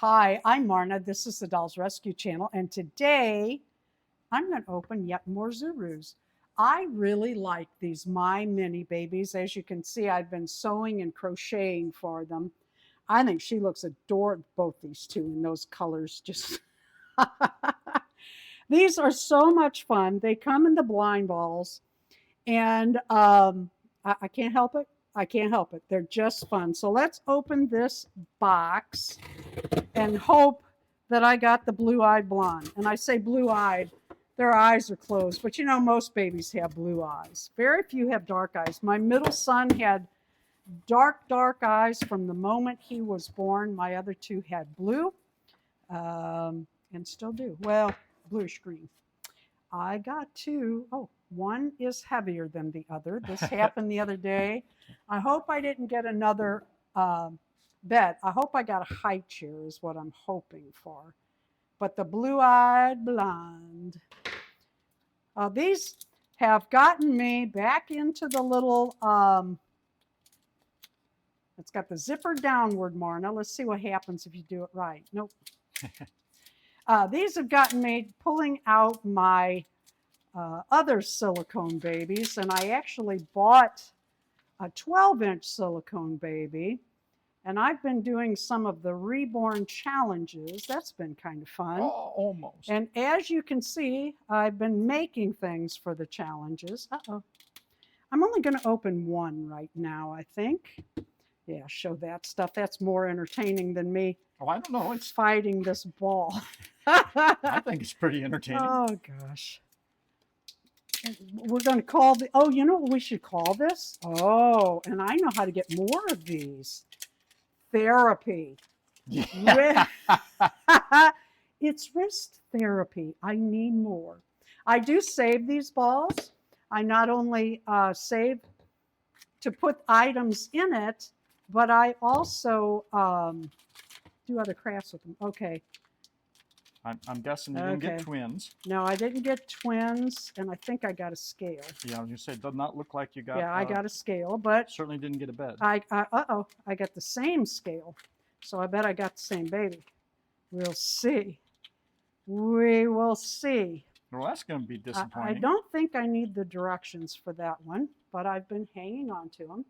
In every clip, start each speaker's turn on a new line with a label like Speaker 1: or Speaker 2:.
Speaker 1: Hi, I'm Marna. This is the Dolls Rescue Channel, and today I'm going to open yet more Zurus. I really like these My Mini babies. As you can see, I've been sewing and crocheting for them. I think she looks adorable, both these two, in those colors. Just these are so much fun. They come in the blind balls, and I can't help it. I can't help it. They're just fun. So let's open this box and hope that I got the blue-eyed blonde. And I say blue-eyed, their eyes are closed, but you know, most babies have blue eyes. Very few have dark eyes. My middle son had dark eyes from the moment he was born. My other two had blue, and still do. Well, bluish green. I got two. Oh, one is heavier than the other. This happened the other day. I hope I didn't get another bed. I hope I got a high chair is what I'm hoping for. But the blue-eyed blonde. These have gotten me back into the little, it's got the zipper downward, Marna. Let's see what happens if you do it right. Nope. These have gotten me pulling out my other silicone babies, and I actually bought a 12-inch silicone baby, and I've been doing some of the Reborn challenges. That's been kind of fun.
Speaker 2: Oh, almost.
Speaker 1: And as you can see, I've been making things for the challenges. Uh-oh. I'm only going to open one right now, I think. Yeah, show that stuff. That's more entertaining than me.
Speaker 2: Oh, I don't know. It's
Speaker 1: fighting this ball.
Speaker 2: I think it's pretty entertaining.
Speaker 1: Oh, gosh. We're going to call the, oh, you know what we should call this? Oh, and I know how to get more of these. Therapy.
Speaker 2: Yeah.
Speaker 1: It's wrist therapy. I need more. I do save these balls. I not only save to put items in it, but I also do other crafts with them. Okay.
Speaker 2: I'm guessing you didn't get twins.
Speaker 1: No, I didn't get twins, and I think I got a scale.
Speaker 2: Yeah, I was gonna say it does not look like you got.
Speaker 1: Yeah, I got a scale, but
Speaker 2: certainly didn't get a bed.
Speaker 1: I got the same scale, so I bet I got the same baby. We'll see. We will see.
Speaker 2: Well, that's going to be disappointing.
Speaker 1: I don't think I need the directions for that one, but I've been hanging on to them.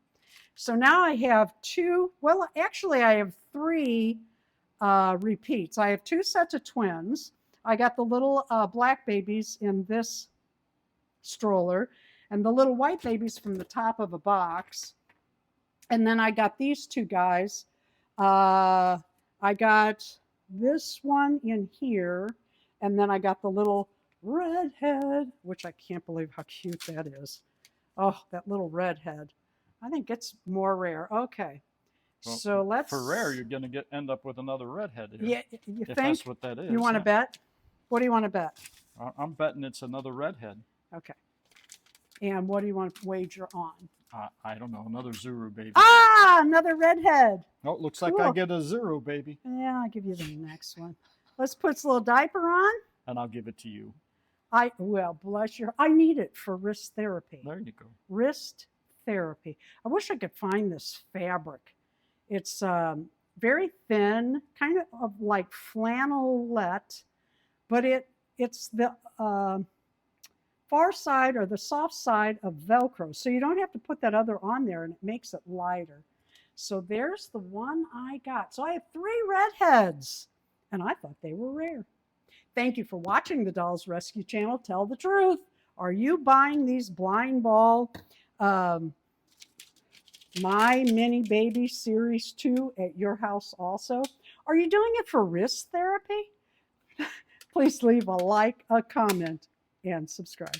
Speaker 1: So now I have two. Well, actually, I have three repeats. I have two sets of twins. I got the little black babies in this stroller and the little white babies from the top of a box. And then I got these two guys. I got this one in here, and then I got the little redhead, which I can't believe how cute that is. Oh, that little redhead. I think it's more rare. Okay.
Speaker 2: Well,
Speaker 1: so let's.
Speaker 2: For rare, you're going to end up with another redhead here.
Speaker 1: Yeah, you
Speaker 2: if
Speaker 1: think?
Speaker 2: That's what that is.
Speaker 1: You want to bet? What do you want to bet?
Speaker 2: I'm betting it's another redhead.
Speaker 1: Okay. And what do you want to wager on?
Speaker 2: I don't know. Another Zuru baby.
Speaker 1: Ah, another redhead.
Speaker 2: Oh, it looks
Speaker 1: cool.
Speaker 2: like I get a Zuru baby.
Speaker 1: Yeah, I'll give you the next one. Let's put this little diaper on.
Speaker 2: And I'll give it to you.
Speaker 1: Well, bless your. I need it for wrist therapy.
Speaker 2: There you go.
Speaker 1: Wrist therapy. I wish I could find this fabric. It's very thin, kind of like flannelette, but it's the far side or the soft side of Velcro. So you don't have to put that other on there, and it makes it lighter. So there's the one I got. So I have three redheads, and I thought they were rare. Thank you for watching the Dolls Rescue Channel. Tell the truth. Are you buying these blind ball My Mini Baby Series 2 at your house also? Are you doing it for wrist therapy? Please leave a like, a comment, and subscribe.